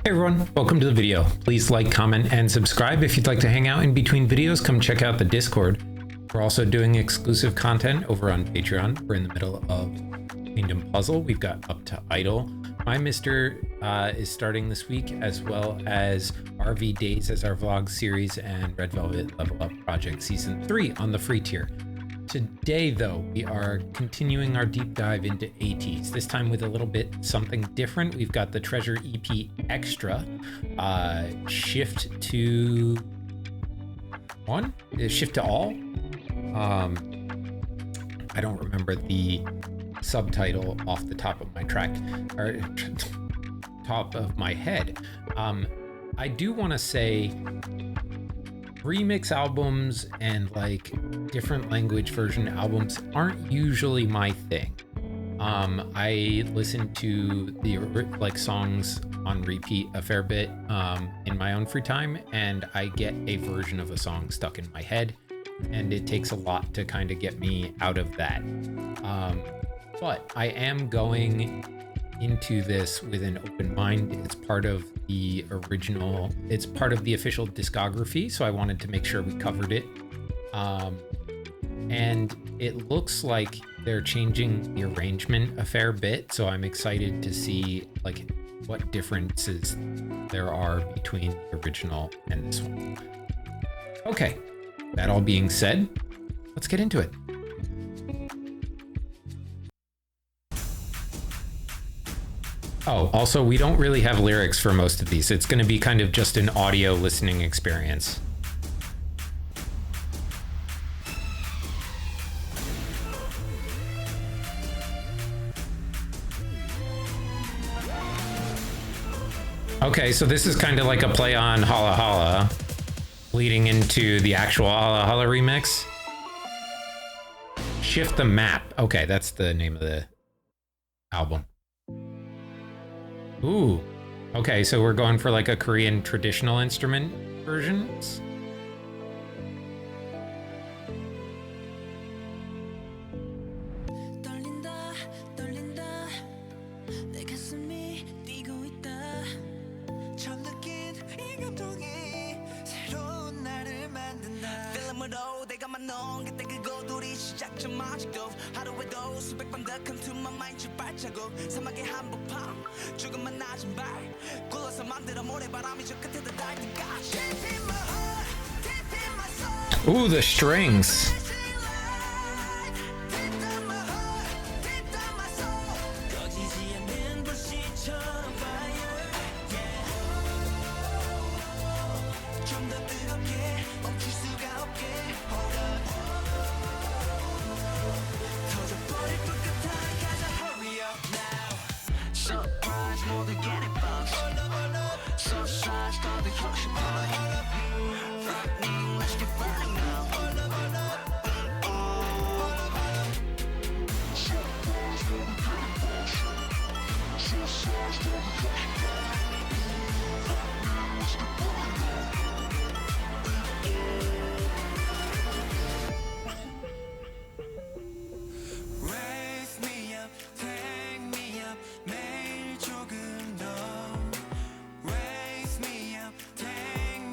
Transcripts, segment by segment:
Hey everyone, welcome to the video. Please like, comment, and subscribe. If you'd like to hang out in between videos, come check out the Discord. We're also doing exclusive content over on Patreon. We're in the middle of Kingdom Puzzle. We've got Up to Idol. My Mister is starting this week, as well as RV Days as our vlog series and Red Velvet Level Up Project Season 3 on the free tier. Today, though, we are continuing our deep dive into ATEEZ, this time with a little bit something different. We've got the Treasure EP Extra, Shift to One? Shift to All? I don't remember the subtitle off the top of my top of my head. I do want to say remix albums and like different language version albums aren't usually my thing. I listen to the like songs on repeat a fair bit in my own free time, and I get a version of a song stuck in my head, and it takes a lot to kind of get me out of that. But I am going into this with an open mind. It's part of the original, it's part of the official discography, so I wanted to make sure we covered it. And it looks like they're changing the arrangement a fair bit, so I'm excited to see like what differences there are between the original and this one. Okay, that all being said, let's get into it. Oh, also, we don't really have lyrics for most of these. It's going to be kind of just an audio listening experience. Okay, so this is kind of like a play on Hala Hala, leading into the actual Hala Hala remix. Shift the Map. Okay, that's the name of the album. Ooh, okay, so we're going for like a Korean traditional instrument versions. Ooh, the strings.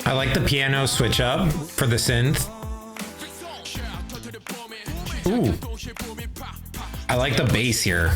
I like the piano switch up for the synth. Ooh. I like the bass here.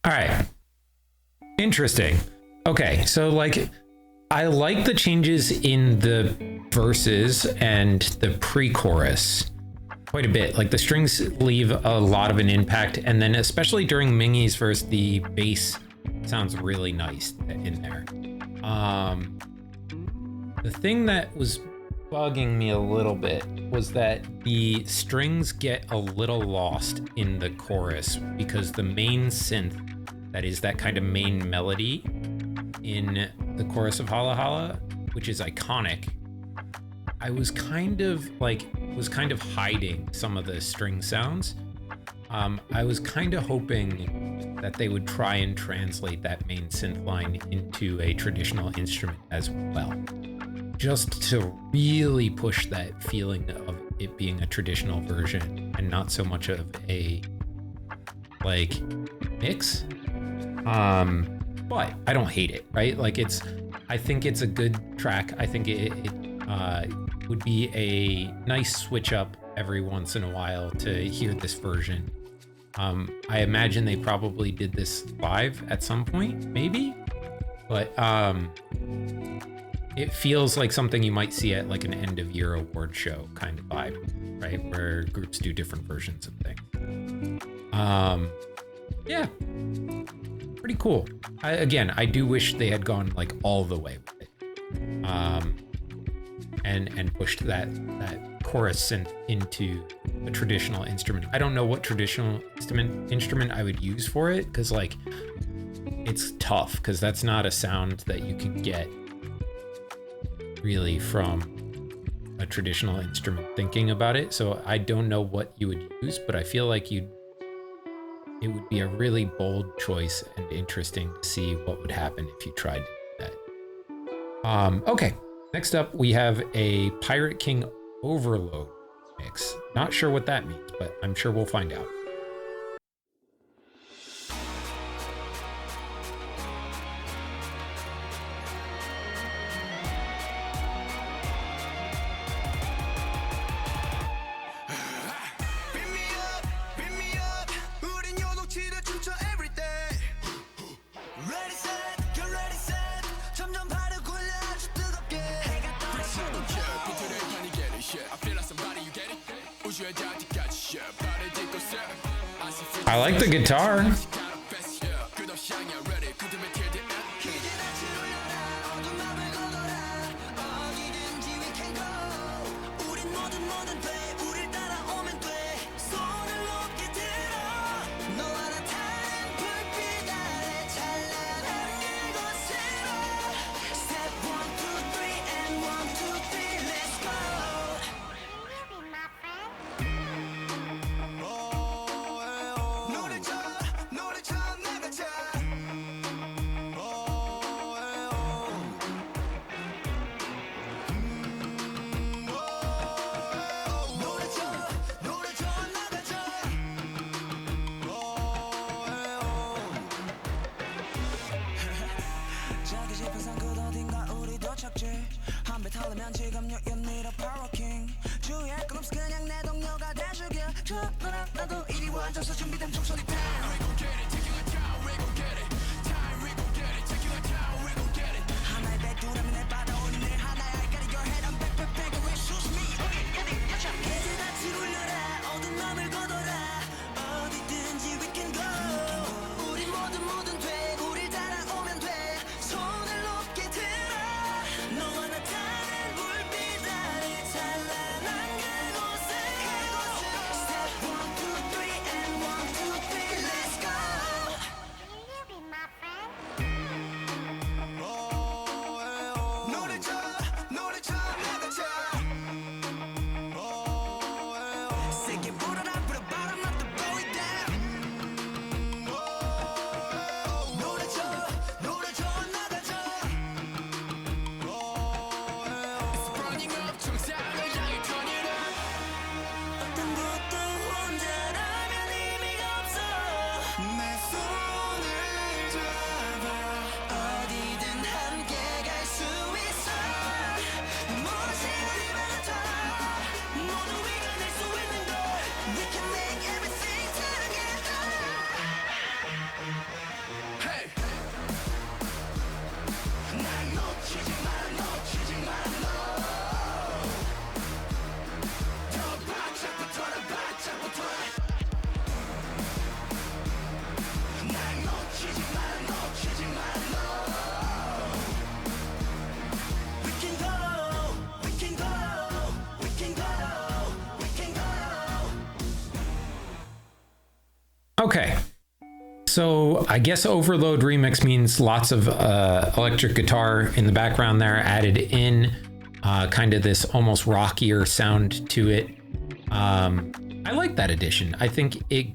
All right. Interesting. Okay, so like I like the changes in the verses and the pre-chorus quite a bit. Like the strings leave a lot of an impact, and then especially during Mingy's verse, the bass sounds really nice in there. The thing that was bugging me a little bit was that the strings get a little lost in the chorus because the main synth, that is that kind of main melody in the chorus of Hala Hala, which is iconic, I was kind of hiding some of the string sounds. I was kind of hoping that they would try and translate that main synth line into a traditional instrument as well, just to really push that feeling of it being a traditional version and not so much of a like mix. But I don't hate it, right? Like I think it's a good track. I think it would be a nice switch up every once in a while to hear this version. I imagine they probably did this live at some point, maybe, but it feels like something you might see at like an end of year award show kind of vibe, right? Where groups do different versions of things. Yeah, pretty cool. I do wish they had gone like all the way with it, and pushed that chorus synth into a traditional instrument. I don't know what traditional instrument I would use for it, because like it's tough, because that's not a sound that you could get really from a traditional instrument thinking about it. So I don't know what you would use, but I feel like it would be a really bold choice and interesting to see what would happen if you tried to do that. Okay, next up we have a Pirate King Overload mix. Not sure what that means, but I'm sure we'll find out. I like the guitar. Okay. So I guess Overload remix means lots of electric guitar in the background there added in, kind of this almost rockier sound to it. I like that addition. I think it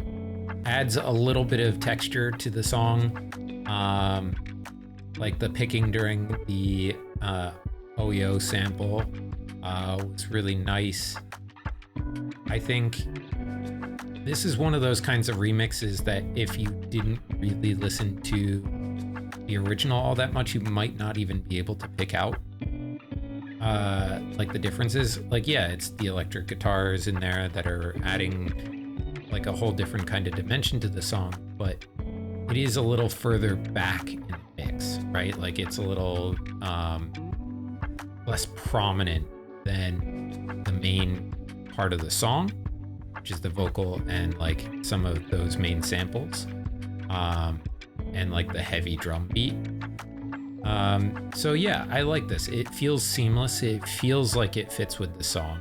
adds a little bit of texture to the song. Like the picking during the OYO sample was really nice. I think this is one of those kinds of remixes that if you didn't really listen to the original all that much, you might not even be able to pick out like the differences. Like, yeah, it's the electric guitars in there that are adding like a whole different kind of dimension to the song, but it is a little further back in the mix, right? Like it's a little less prominent than the main part of the song, which is the vocal and like some of those main samples, and like the heavy drum beat. So yeah, I like this. It feels seamless. It feels like it fits with the song.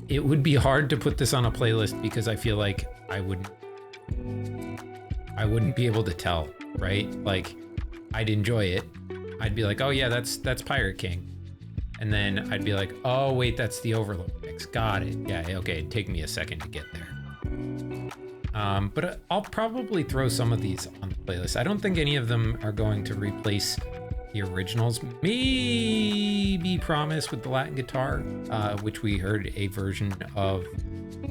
It would be hard to put this on a playlist because I feel like I wouldn't be able to tell, right? Like I'd enjoy it. I'd be like, oh yeah, that's Pirate King. And then I'd be like, oh wait, that's the Overload mix. Got it. Yeah, okay, it'd take me a second to get there. But I'll probably throw some of these on the playlist. I don't think any of them are going to replace the originals. Maybe Promise with the Latin guitar, which we heard a version of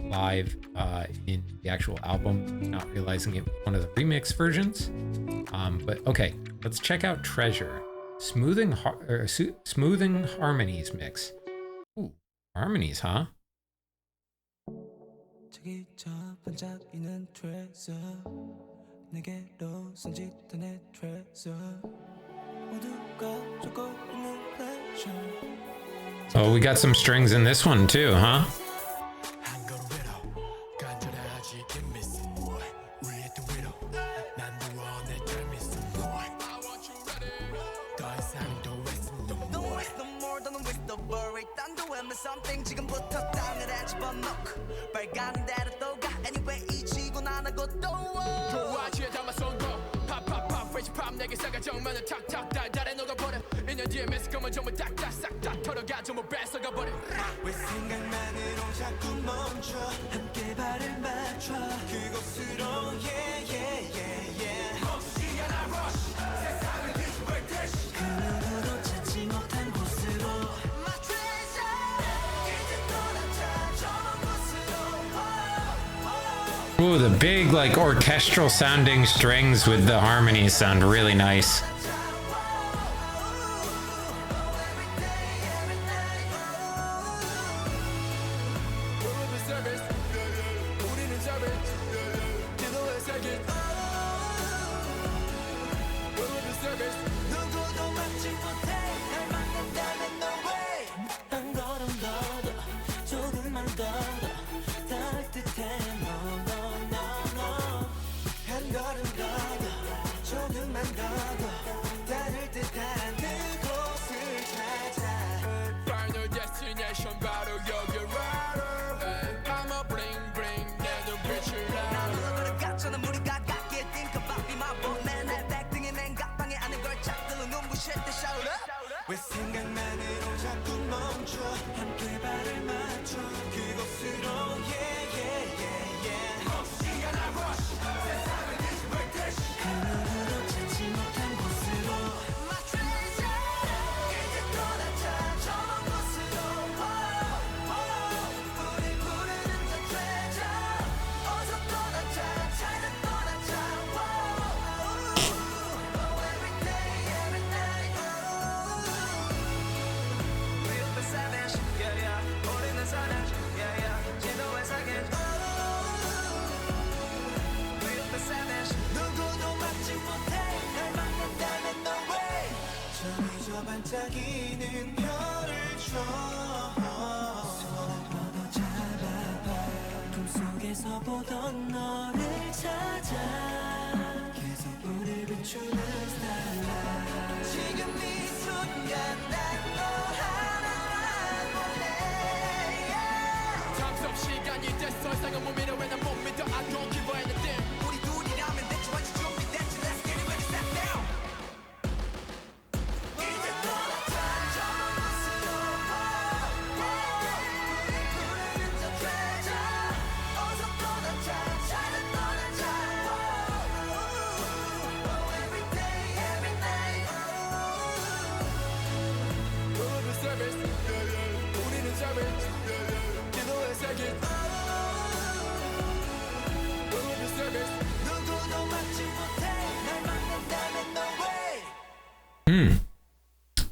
live in the actual album, not realizing it was one of the remix versions. But okay, let's check out Treasure. Smoothing Harmonies mix. Ooh, harmonies, huh? Oh, we got some strings in this one too, huh? Ooh, the big like orchestral sounding strings with the harmonies sound really nice.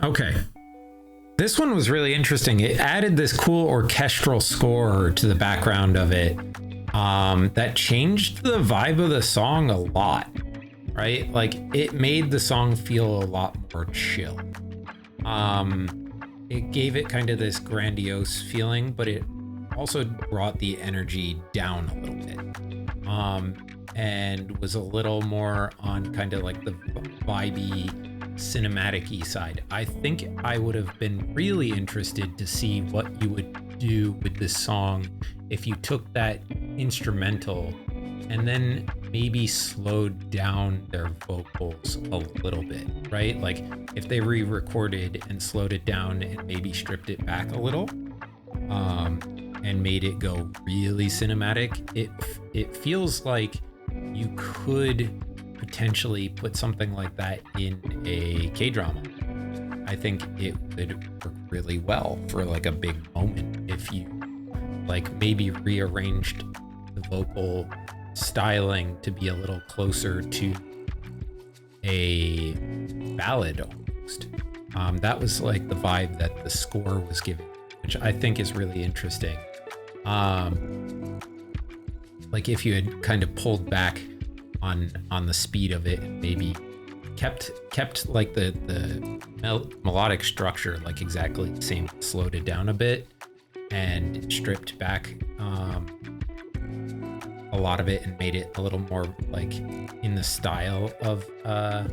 Okay. This one was really interesting. It added this cool orchestral score to the background of it that changed the vibe of the song a lot, right? Like it made the song feel a lot more chill. It gave it kind of this grandiose feeling, but it also brought the energy down a little bit. And was a little more on kind of like the vibey, cinematic-y side. I think I would have been really interested to see what you would do with this song if you took that instrumental and then maybe slowed down their vocals a little bit, right? Like if they re-recorded and slowed it down and maybe stripped it back a little, and made it go really cinematic. It feels like you could potentially put something like that in a K-drama. I think it would work really well for like a big moment if you like maybe rearranged the vocal styling to be a little closer to a ballad almost. That was like the vibe that the score was giving, which I think is really interesting. Like if you had kind of pulled back on the speed of it and maybe kept like the melodic structure like exactly the same, slowed it down a bit and stripped back a lot of it and made it a little more like in the style of a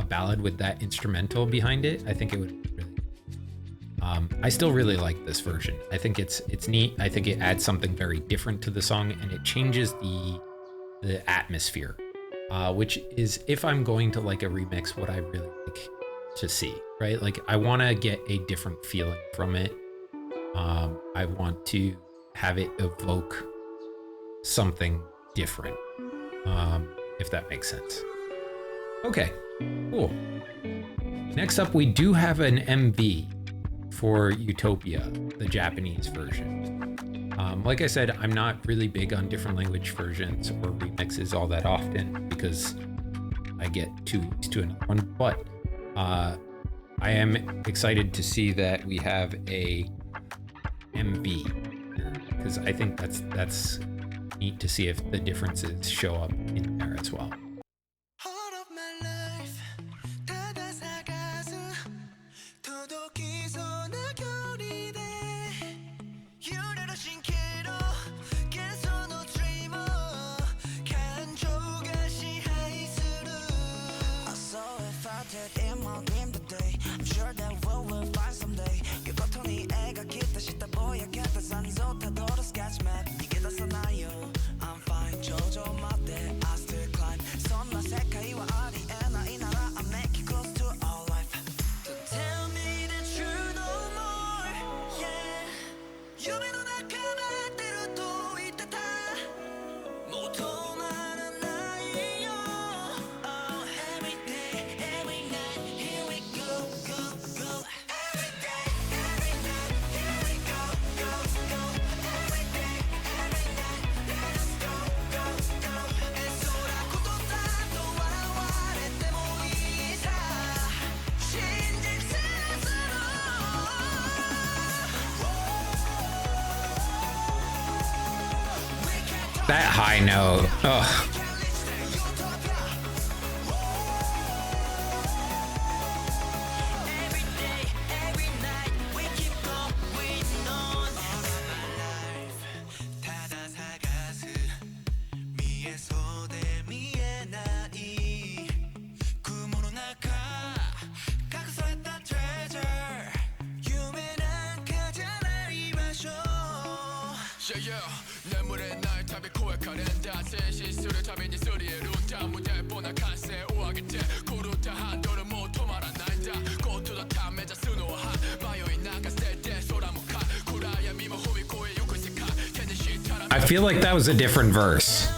ballad with that instrumental behind it. I think it would really I still really like this version. I think it's neat. I think it adds something very different to the song and it changes the atmosphere, which is, if I'm going to like a remix, what I really like to see, right? Like I want to get a different feeling from it. I want to have it evoke something different, if that makes sense. Okay, cool. Next up, we do have an MV for Utopia, the Japanese version. Like I said, I'm not really big on different language versions or remixes all that often because I get too used to another one, but I am excited to see that we have a MV because I think that's neat to see if the differences show up in there as well. That high note, ugh. I feel like that was a different verse.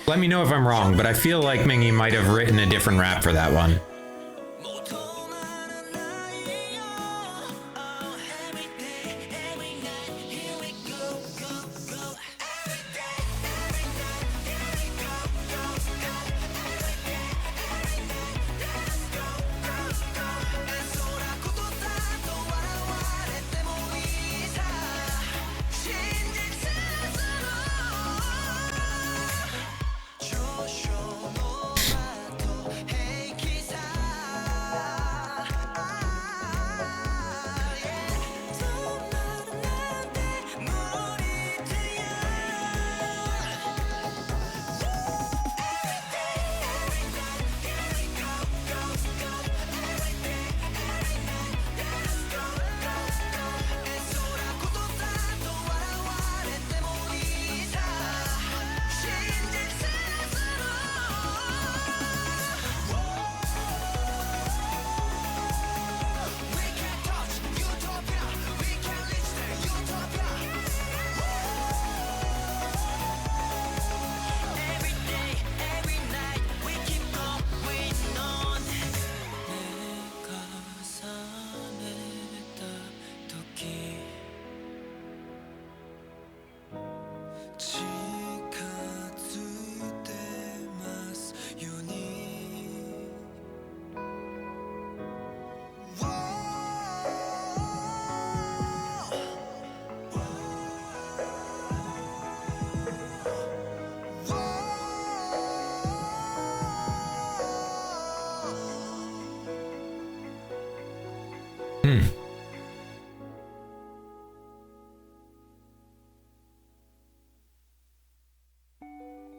Let me know if I'm wrong, but I feel like Mingy might have written a different rap for that one.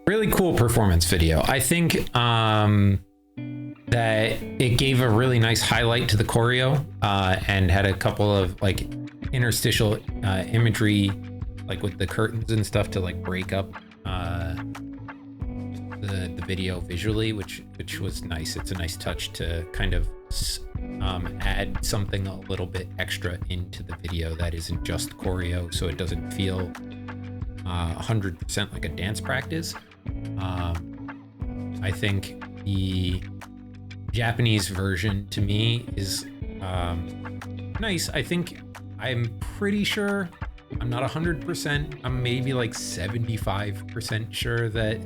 Really cool performance video. I think that it gave a really nice highlight to the choreo and had a couple of like interstitial imagery, like with the curtains and stuff to like break up the video visually, which was nice. It's a nice touch to kind of add something a little bit extra into the video that isn't just choreo, so it doesn't feel 100% like a dance practice. I think the Japanese version to me is nice. I think I'm pretty sure, I'm not 100%, I'm maybe like 75% sure that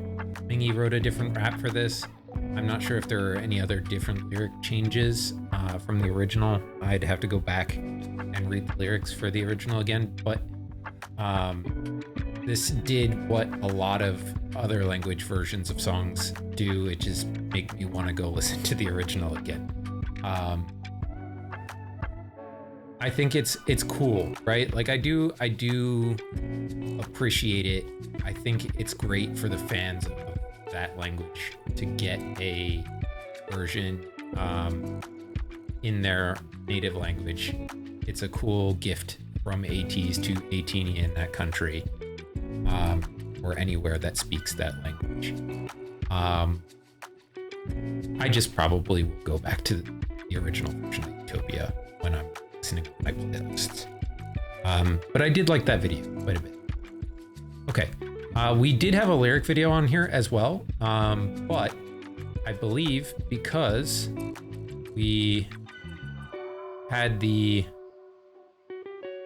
Mingy wrote a different rap for this. I'm not sure if there are any other different lyric changes from the original. I'd have to go back and read the lyrics for the original again, but this did what a lot of other language versions of songs do. It just make me want to go listen to the original again. I think it's cool, right? Like I do appreciate it. I think it's great for the fans of that language to get a version in their native language. It's a cool gift from ATEEZ to ATEEZ in that country, or anywhere that speaks that language. I just probably will go back to the original version of Utopia when I'm listening to my playlists. But I did like that video quite a bit. Okay, we did have a lyric video on here as well, but I believe because we had the...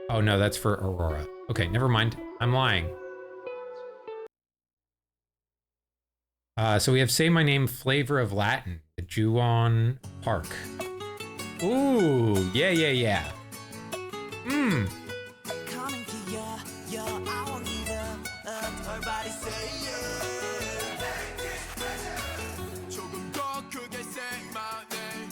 Oh no, that's for Aurora. Okay, never mind. I'm lying. So we have Say My Name, Flavor of Latin, the Juwon Park. Ooh, yeah. Coming to ya, I won't give up. Everybody say yeah. 조금 더 크게 say my name.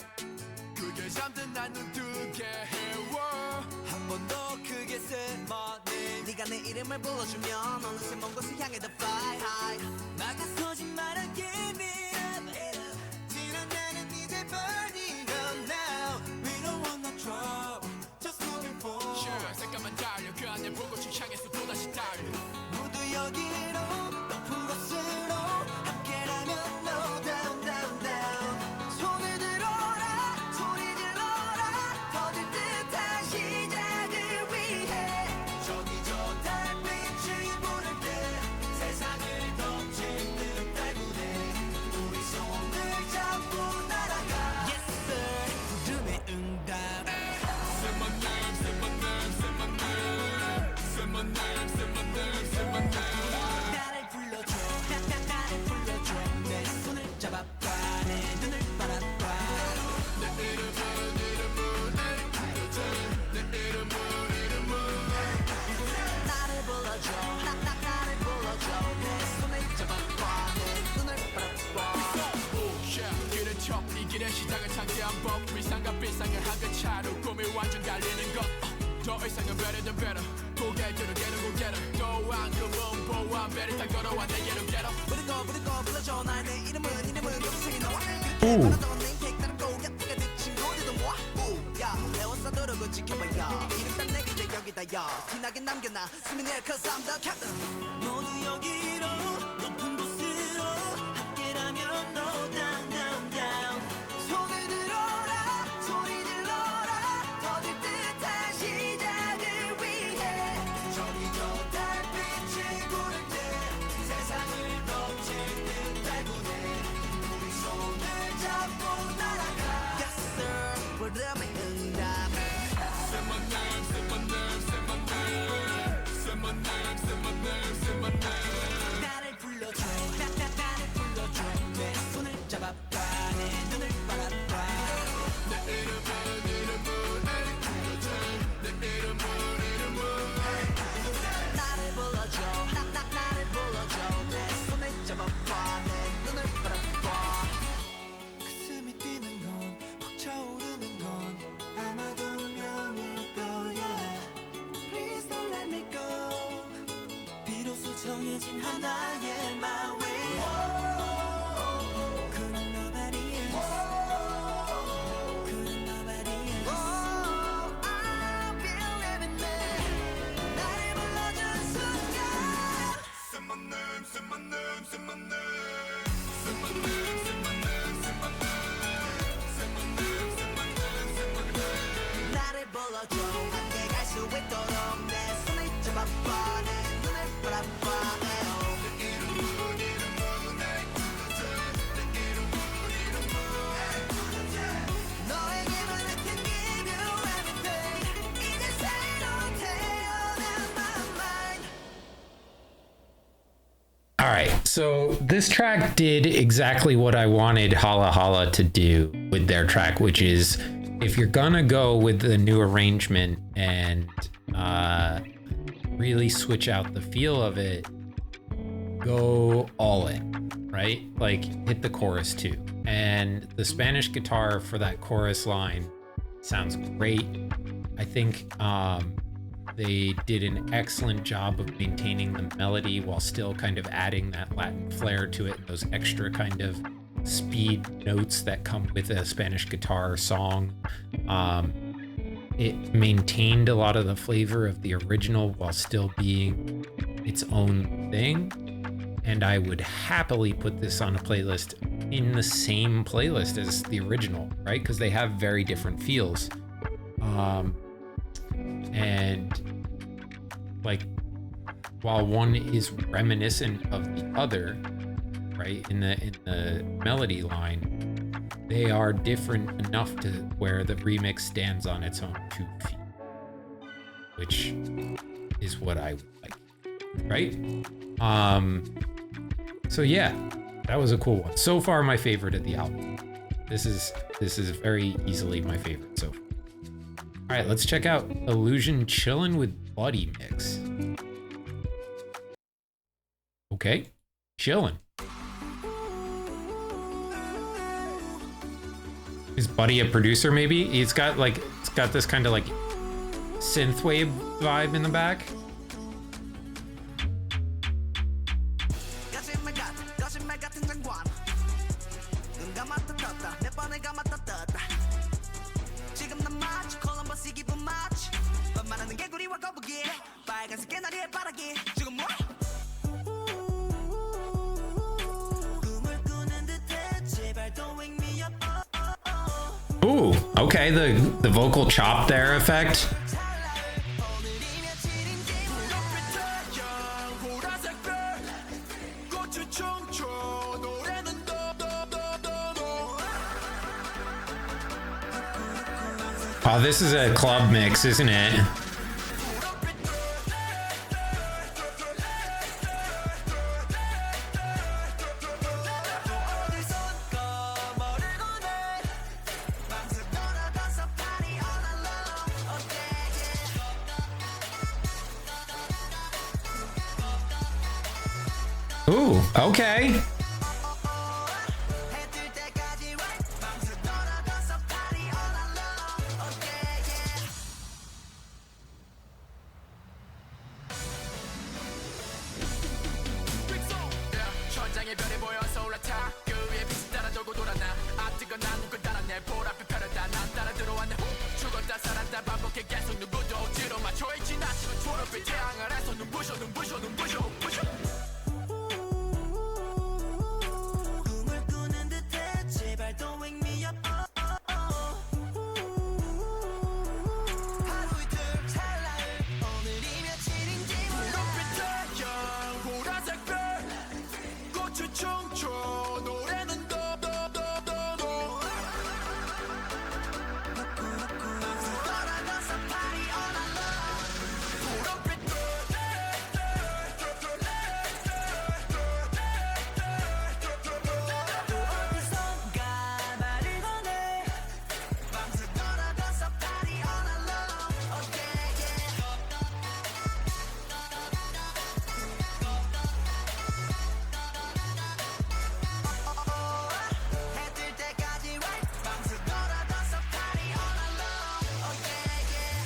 그게 잠든 날 눈 뜨게 해워. 한 번 더 크게 say my name. 네가 내 이름을 불러주면 어느새 먼 곳을 향해 더 fly high. 막아서지 마라 give it up. 지난 나는 이제 burning up now. We don't want no trouble. Just looking for. Sure, 색감만 달려 그 안에 불꽃을 향해서 또다시 멈춰 이 길의 시작은 창대한 법 위상과 비상의 한끗 차로 꿈이 완전 갈리는 것더 이상은 better than better 고개들은 깨는 고개를 또 앙금은 보안 배를 타 걸어와 내게로 get up 부르고 불러줘 날 내 이름은 영생이 나와 그렇게 말하던 내 객다른 고개 내 친구들도 모아 야 에워싸도록 지켜봐야 이름 딴 내게 내 여기다 야 티나게 남겨놔 숨이 내려 cause I'm the captain 모두 여기로 높은 곳으로 함께라면 no down down down 손을 들어라 소리 질러라 터질 듯한 시작을 위해 저기 저 달빛이 부를 때 세상을 덮칠 듯 달구네 우리 손을 잡고 날아가 Yes sir 부름의 응답 Say my name, say my name, say my name Say my name, say my name, say my name 나를 불러줘 나를 불러줘 내 손을 잡아봐 내 눈을 바라봐 내 이름은 불러줘 내 이름은 나를 불러줘 나를 불러줘 내 손을 잡아봐 내 눈을 바라봐 가슴이 뛰는 건 벅차오르는 건 아마도 운명일 거야 Please don't let me go 비로소 정해진 하나의 my way couldn't nobody else couldn't nobody else I believe in me 나를 불러준 순간 Say my name, say my name, say my name Say my name, say my name, say my name Say my name, say my name, say my name 나를 불러줘 함께 갈 수 있도록 내 손을 잡아봐 내 눈을 바라봐 내 이름은 내 불러줘 내 이름은 너에게만 I can give you everything 이제 새로 태어난 my mind All right, so this track did exactly what I wanted Hala Hala to do with their track, which is if you're gonna go with the new arrangement and really switch out the feel of it, go all in, right? Like hit the chorus too. And the Spanish guitar for that chorus line sounds great. I think they did an excellent job of maintaining the melody while still kind of adding that Latin flair to it, those extra kind of speed notes that come with a Spanish guitar song. It maintained a lot of the flavor of the original while still being its own thing. And I would happily put this on a playlist in the same playlist as the original, right? Because they have very different feels. And like, while one is reminiscent of the other, right, in the melody line, they are different enough to where the remix stands on its own 2 feet, which is what I would like, right? So yeah, that was a cool one. So far, my favorite of the album. This is very easily my favorite so far. All right, let's check out Illusion Chillin' with Buddy Mix. Okay, chillin'. Is Buddy a producer maybe? It's got this kind of like synthwave vibe in the back. Ooh, okay, the vocal chop there effect. Oh, this is a club mix, isn't it? Ooh, okay. 날 반복해 계속 누구도 억지로 맞춰 있진 않지만 초록빛 태양 아래서 눈부셔 눈부셔 눈부셔 눈부셔 꿈을 꾸는 듯해 제발 don't wake me up 하루 이틀 찰나에 오늘이 며칠인지 몰라 불빛 태양 보라색별 꽃을 춤춰 노래는 더더더더더 돌아가서 party all alone 보랏빛 또 어디선가 말을 꺼내 밤새 돌아가서 party all alone oh yeah yeah 해뜰 때까지 right 밤새 돌아가서 party all alone oh yeah yeah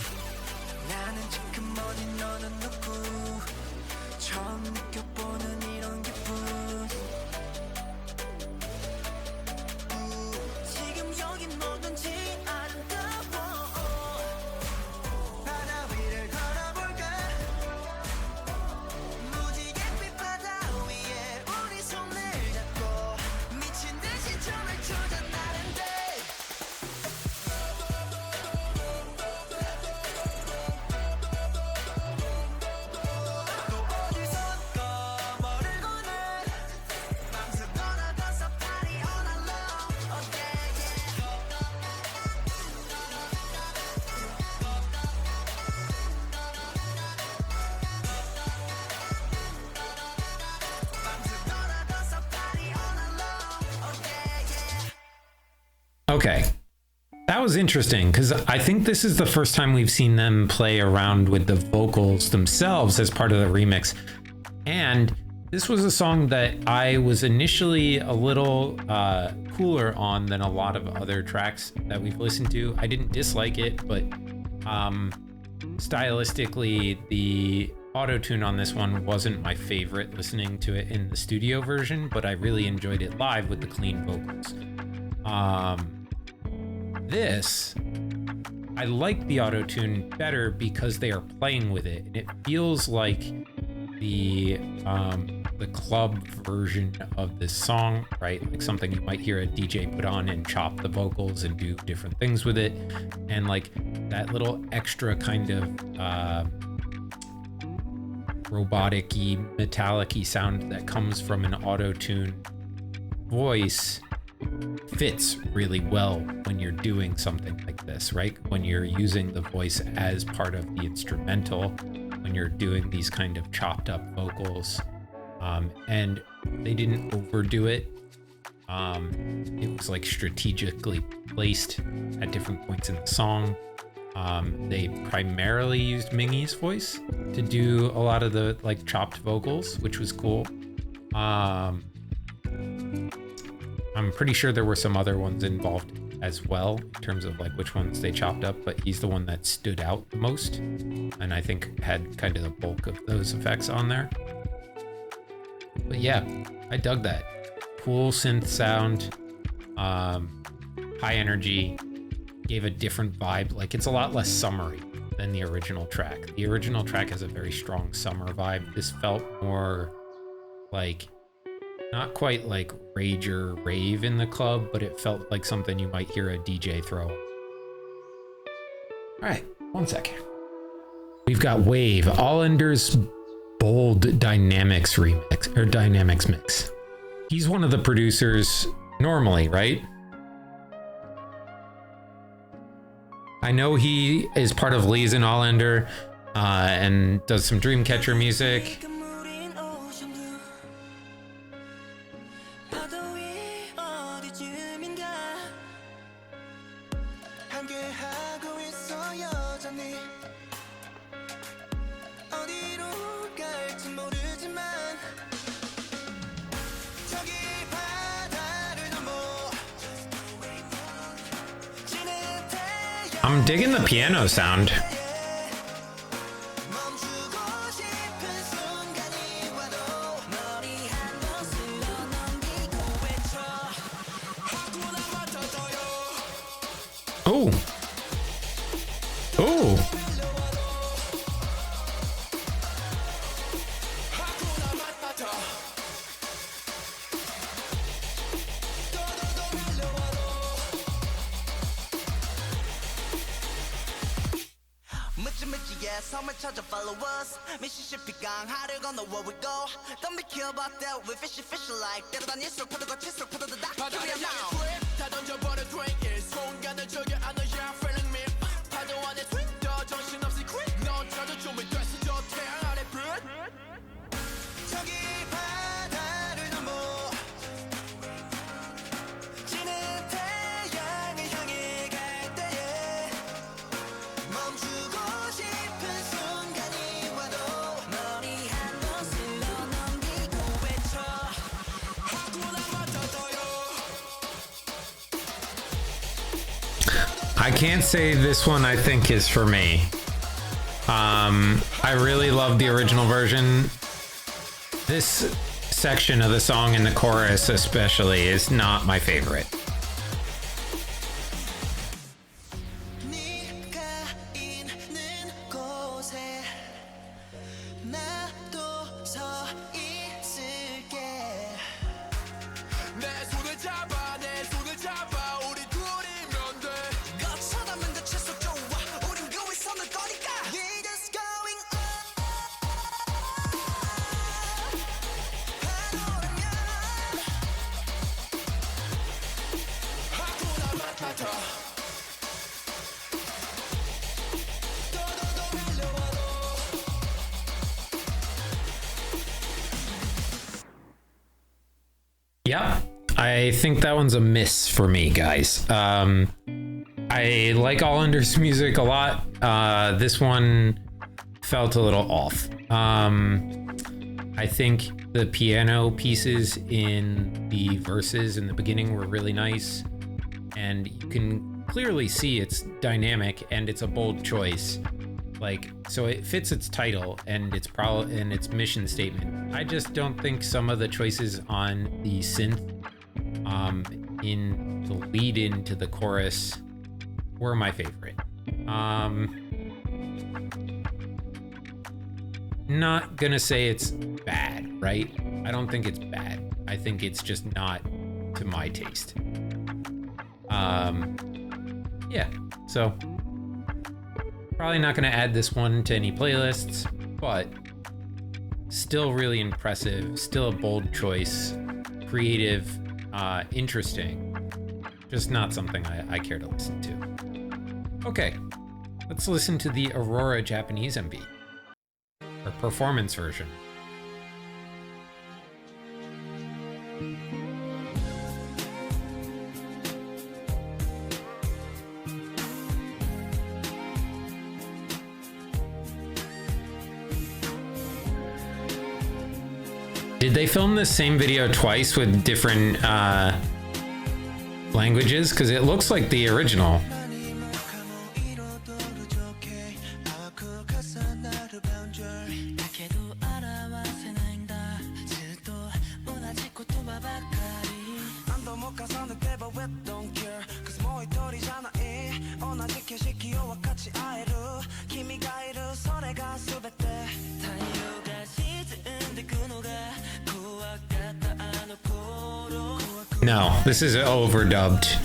나는 지금 어디 너는 누구 처음 느껴보는 이런 기분 지금 여긴 뭐든지 아름다워 바다 위를 걸어볼까 무지갯빛 바다 위에 우리 손을 잡고 미친 듯이 춤을 추자 나른데 또 어디선가 말을 꺼내 밤새 돌아가서 party all alone oh yeah yeah 밤새 돌아가서 party all alone oh yeah yeah Okay. That was interesting because I think this is the first time we've seen them play around with the vocals themselves as part of the remix. And this was a song that I was initially a little cooler on than a lot of other tracks that we've listened to. I didn't dislike it, but stylistically, the auto-tune on this one wasn't my favorite listening to it in the studio version, but I really enjoyed it live with the clean vocals. This, I like the auto-tune better because they are playing with it. And it feels like the club version of this song, right? Like something you might hear a DJ put on and chop the vocals and do different things with it. And like that little extra kind of robotic-y, metallic-y sound that comes from an auto-tune voice fits really well when you're doing something like this, right? When you're using the voice as part of the instrumental, when you're doing these kind of chopped up vocals. And they didn't overdo it. It was like strategically placed at different points in the song. They primarily used Mingy's voice to do a lot of the like chopped vocals, which was cool. I'm pretty sure there were some other ones involved as well in terms of like which ones they chopped up, but he's the one that stood out the most and I think had kind of the bulk of those effects on there. But yeah, I dug that. Cool synth sound, high energy, gave a different vibe. Like it's a lot less summery than the original track. The original track has a very strong summer vibe. This felt more like, not quite like rage or rave in the club, but it felt like something you might hear a DJ throw. All right, 1 second. We've got Wave, Allender's Bold Dynamics remix, or Dynamics mix. He's one of the producers normally, right? I know he is part of Lee's and Allender and does some Dreamcatcher music. I'm digging the piano sound. Oh. Oh. 섬을 찾아 follow us Mississippi 강하를 건너 where we go Don't be care about that we fishy like 때려다닐수록 파도가 칠수록 파도도 다 Here we are now 다 던져버려 drink it 순간을 즐겨 I know you're feeling me 파도 안에 swing 더 정신없이 quick 넌 찾아 준비됐어 저 태양 아래 빛 저기 바다를 넘어 지는 태양을 향해 갈 때에 멈추고 싶은 순간이 와도 머리 한 곳으로 넘기고 외쳐 하구나 맞아도요 I can't say this one I think is for me. I really love the original version. This section of the song in the chorus especially is not my favorite. 네가 있는 곳에 나도 서 있을게 내 손을 잡아 우리 둘이면 돼 거쳐담은 듯 채속 좋아 우린 그 위선을 거니까 We just going up 하노라면 하구나 맞아 Yeah, I think that one's a miss for me, guys. I like Allender's music a lot. This one felt a little off. I think the piano pieces in the verses in the beginning were really nice, and you can clearly see it's dynamic and it's a bold choice. Like, so it fits its title and its mission statement. I just don't think some of the choices on the synth in the lead into the chorus were my favorite. Not gonna say it's bad, right? I don't think it's bad. I think it's just not to my taste. Yeah, so probably not gonna add this one to any playlists, but still really impressive, still a bold choice, creative, interesting, just not something I care to listen to. Okay, let's listen to the Aurora Japanese MV, or performance version. Did they film this same video twice with different languages? Because it looks like the original. No, this is overdubbed.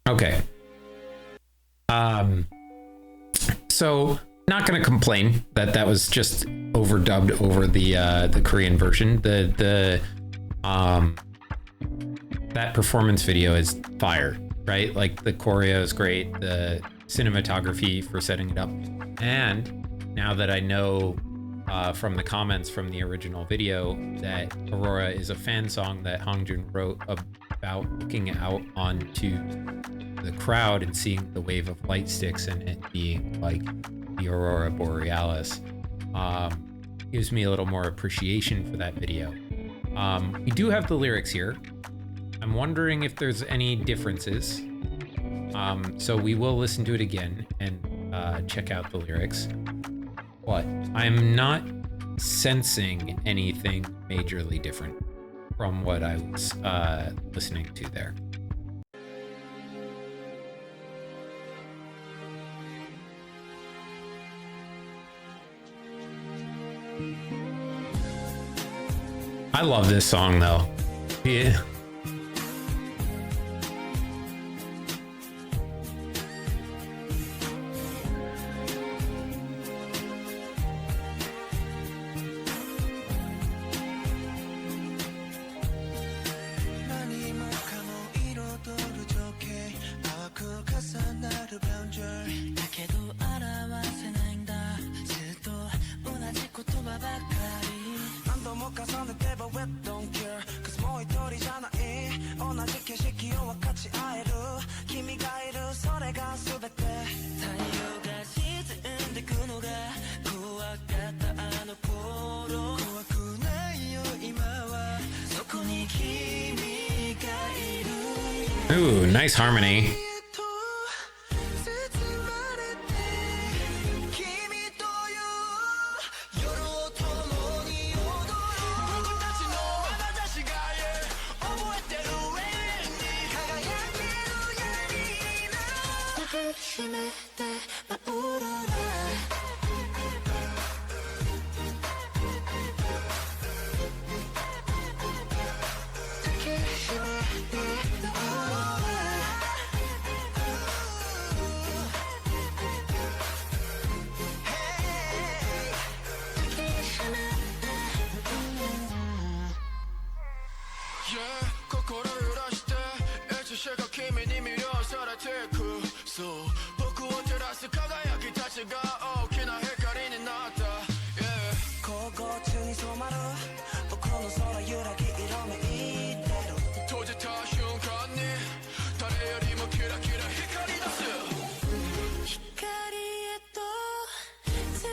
Okay. So not gonna complain that was just overdubbed over the Korean version. The that performance video is fire, right? Like the choreo is great, the cinematography for setting it up, and now that I know from the comments from the original video that Aurora is a fan song that Hongjun wrote about looking out onto the crowd and seeing the wave of light sticks and it being like the Aurora Borealis, gives me a little more appreciation for that video. We do have the lyrics here. I'm wondering if there's any differences. So we will listen to it again and check out the lyrics. But I'm not sensing anything majorly different from what I was listening to there. I love this song though. Yeah. Ooh, nice harmony.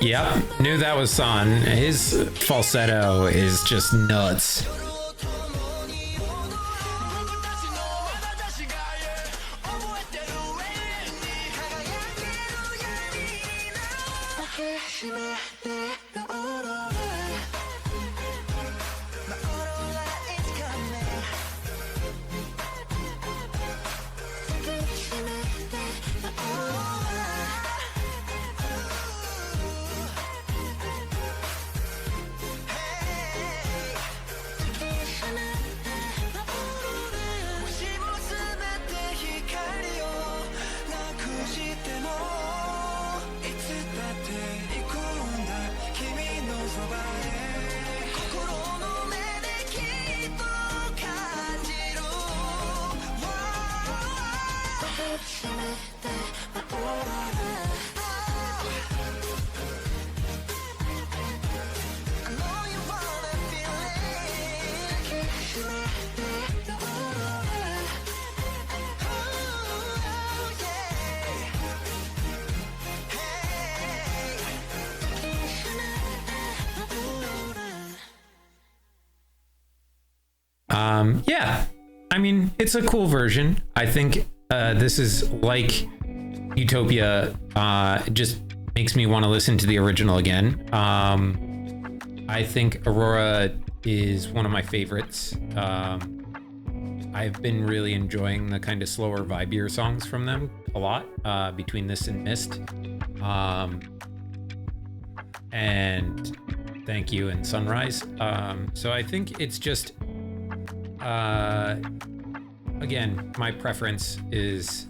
Yep, knew that was Son. His falsetto is just nuts. Yeah, I mean, it's a cool version. I think this is like Utopia, just makes me want to listen to the original again. I think Aurora is one of my favorites. I've been really enjoying the kind of slower, vibier songs from them a lot, between this and Mist. And Thank You and Sunrise. So I think it's just, again, my preference is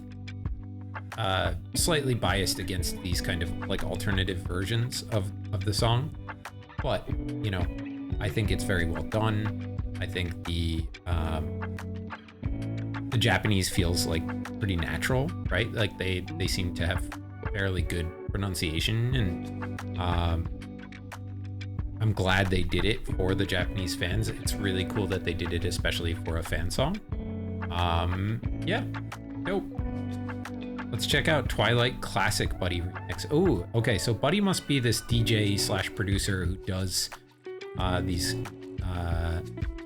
slightly biased against these kind of like alternative versions of the song, but you know, I think it's very well done. I think the Japanese feels like pretty natural, right? Like they seem to have fairly good pronunciation, and I'm glad they did it for the Japanese fans. It's really cool that they did it, especially for a fan song. Yeah, dope. Let's check out Twilight Classic Buddy remix. Oh, okay. So Buddy must be this DJ / producer who does these.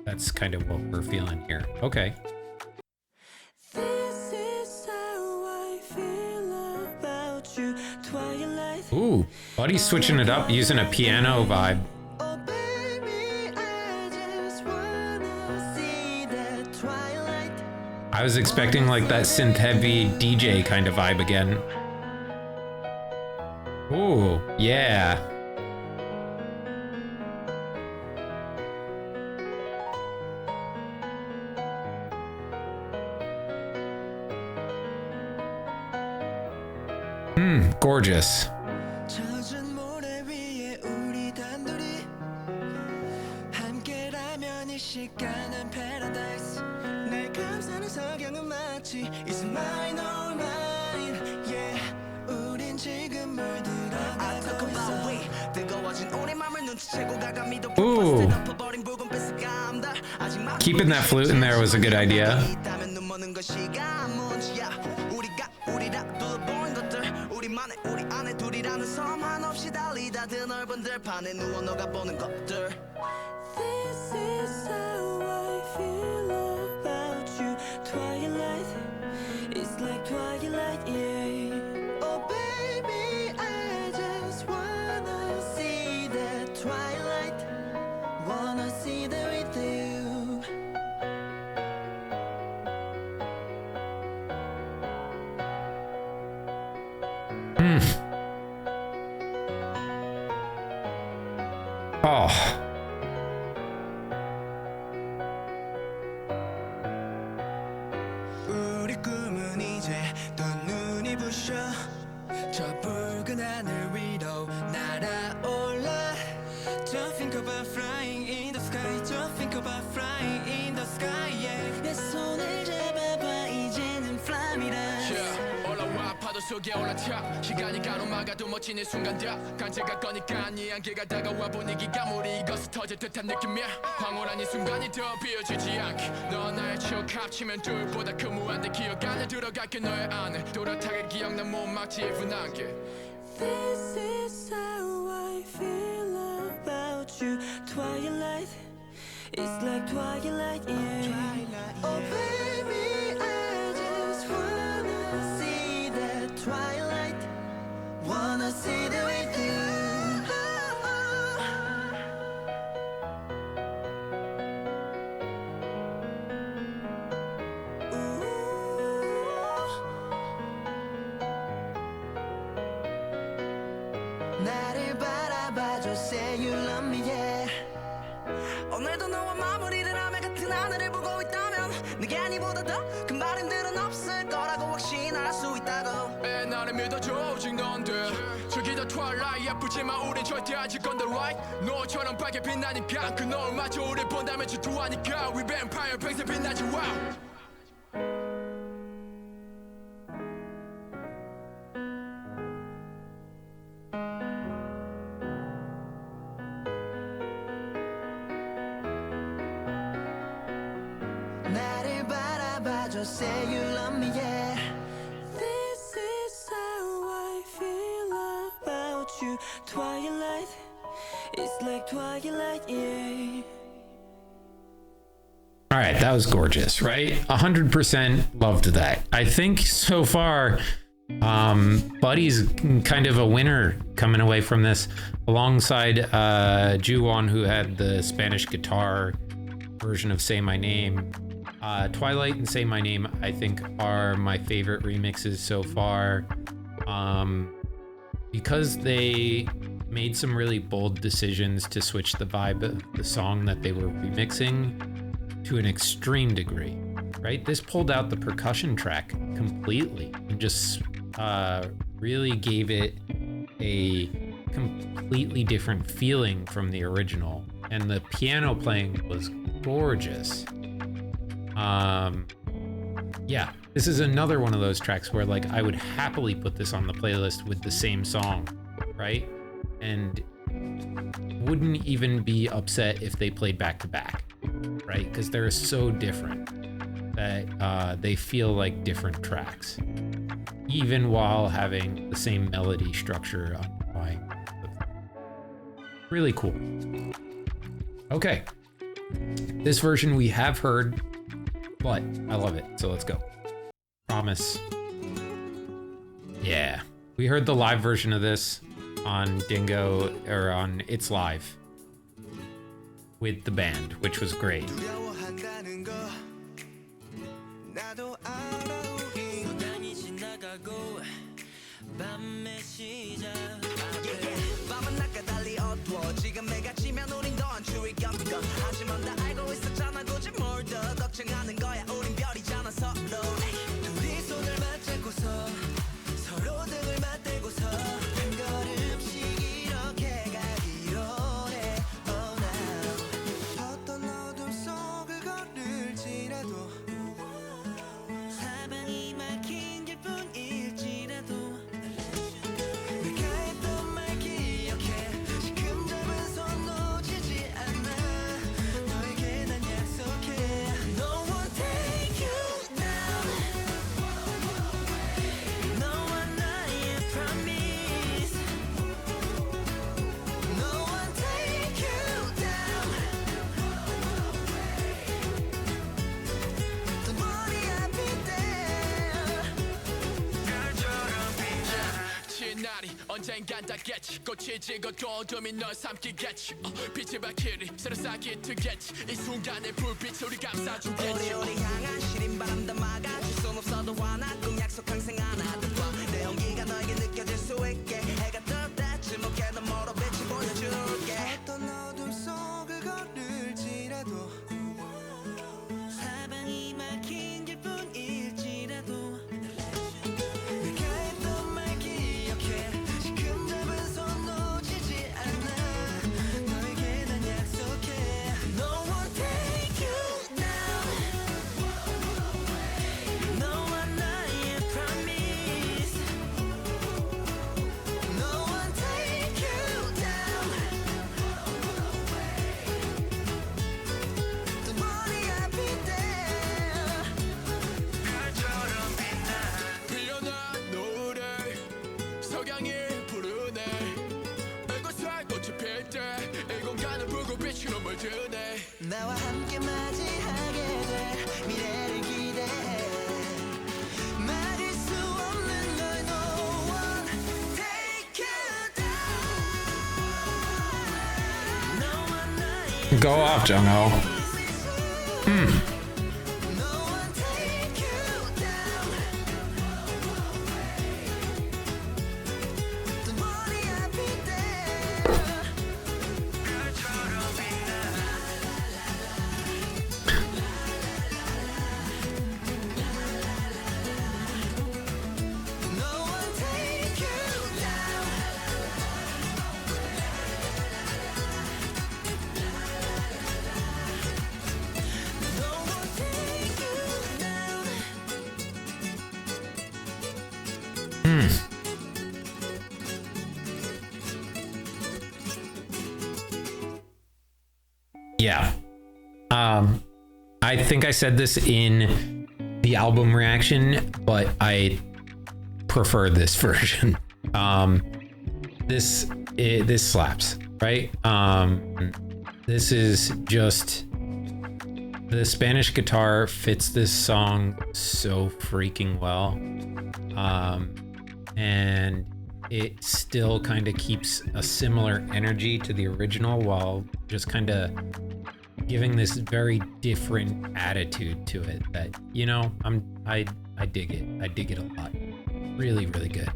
That's kind of what we're feeling here. Okay. This is how I feel about you, Twilight. Ooh, Buddy's switching it up, using a piano vibe. Oh baby, I just wanna see that Twilight. I was expecting like that synth-heavy DJ kind of vibe again. Ooh, yeah. Gorgeous. 젖은 모래 위에 우리 단둘이 함께라면 이 시간은 paradise. 날 감싸는 석양은 마치 It's mine or mine. Yeah, 우린 지금 물들어가고 있어. 뜨거워진 우리 맘을 눈치채고 가감히도 Ooh. 덮어버린 붉은빛의 감들. 아직 Keeping that flute in there was a good idea. 있다면 눈먼 것이가 문제야. 우리가 우리라 둘러보인 것들 우리만의 우리 안에 둘이라는 섬 한없이 달리다 드넓은 들판에 누워 녹아보는 것들. This is how I feel about you, Twilight. It's like Twilight, yeah. Oh baby, I just wanna see that Twilight. Wanna see that with you. Oh. 우리 꿈은 이제 또 눈이 부셔 저 붉은 하늘 위로 날아올라. Don't think about flying in the sky. Don't think about flying in the sky. Yeah. 내 손을 잡아봐 이제는 fly이라. 올라와 파도 속에 올라타 시간이 가로막아도 멋진 이 순간들 간제가 거니까 네 안개가 다가와 분위기가 물이 익어서 터질 듯한 느낌이야. 황홀한 이 순간이 더 비어지지 않게 너 나의 추억 합치면 둘보다 그 무한대 기억 안에 들어갈게 너의 안에 또렷하게 기억난 못 막지 분한게. This is how I feel about you, Twilight. It's like Twilight, yeah. Oh baby, I just wanna see that Twilight. Wanna see that with you. 나를 바라봐줘, say you love me, yeah. 오늘도 너와 마무리를 하며 같은 하늘을 보고 있다면 내게 아니보다 더 큰 바람들은 없을 거라고 확신할 수 있다고. 에 나를 믿어줘 오직 넌 돼. 저기 더 Twilight 예쁘지만 우린 절대 아직 건데 right. 너처럼 밝게 빛나니까 그 노을마저 우릴 본다면 주도하니까 We vampire 평생 빛나지 wow. just say you love me, yeah. This is how I feel about you. Twilight, it's like Twilight, yeah. All right, that was gorgeous, right? 100% loved that. I think so far, Buddy's kind of a winner coming away from this, alongside Juwon, who had the Spanish guitar version of Say My Name. Twilight and Say My Name, I think, are my favorite remixes so far, because they made some really bold decisions to switch the vibe of the song that they were remixing to an extreme degree, right? This pulled out the percussion track completely and just really gave it a completely different feeling from the original. And the piano playing was gorgeous. Yeah, this is another one of those tracks where like I would happily put this on the playlist with the same song, right? And wouldn't even be upset if they played back to back, right? Because they're so different that they feel like different tracks, even while having the same melody structure underlying. Really cool. Okay, this version we have heard, but I love it, so let's go. Promise. Yeah, we heard the live version of this on Dingo, or on It's Live with the band, which was great. 언젠간 닿겠지 꽃이 지고도 어둠이 널 삼키겠지 빛을 밝히리 새로 쌓기 트겠지 이 순간의 불빛 우리 감싸주겠지 우리 향한 시린 바람 담아가 줄 순 없어도 화나 꿈 약속 평생 안아도 내 온기가 너에게 느껴질 수 있게 해가 뜰 때쯤 어깨 너머로 빛을 보여줄게 어떤 어둠 속을 걸을지라도 사방이 막힌 길뿐일지라도 나와 함께 맞이하게 돼 미래를 기대해 막을 수 없는 걸 No one take you down 너와 나의 Go off, Jungho. No one take you down 또 머리 아플 때 별처럼 Yeah. I think I said this in the album reaction, but I prefer this version. This slaps, right? This is just, the Spanish guitar fits this song so freaking well. And it still kind of keeps a similar energy to the original while just kind of giving this very different attitude to it that, you know, I dig it. I dig it a lot. Really, really good.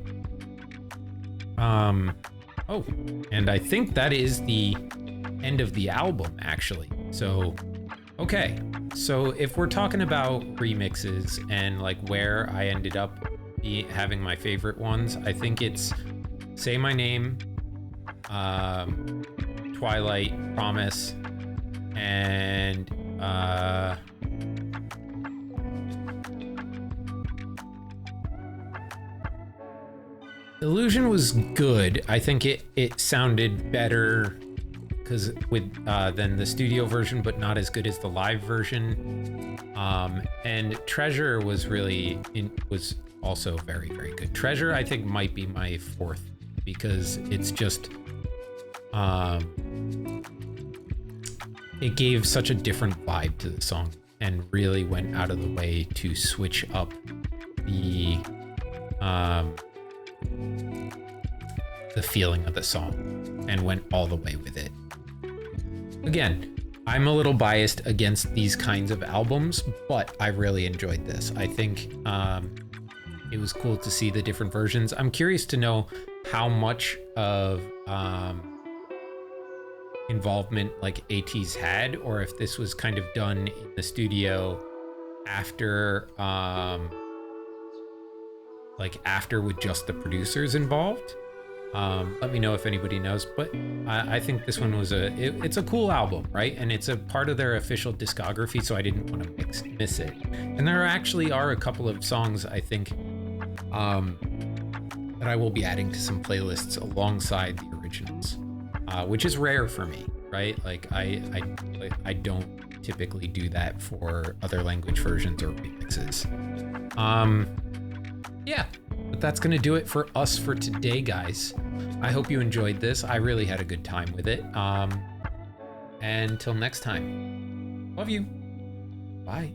Oh, and I think that is the end of the album, actually. So, okay. So if we're talking about remixes and like where I ended up having my favorite ones, I think it's Say My Name, Twilight, Promise, and Illusion was good. I think it sounded better because than the studio version, but not as good as the live version. And Treasure was was also very, very good. Treasure, I think, might be my fourth because it's just it gave such a different vibe to the song and really went out of the way to switch up the feeling of the song and went all the way with it. Again, I'm a little biased against these kinds of albums, but I really enjoyed this. I think it was cool to see the different versions. I'm curious to know how much of involvement like ATEEZ had, or if this was kind of done in the studio after with just the producers involved. Let me know if anybody knows, but I think this one was it's a cool album, right? And it's a part of their official discography, so I didn't want to miss it. And there actually are a couple of songs I think that I will be adding to some playlists alongside the originals, which is rare for me, right? Like I don't typically do that for other language versions or remixes. Yeah, but that's gonna do it for us for today, guys. I hope you enjoyed this. I really had a good time with it. And until next time, love you. Bye.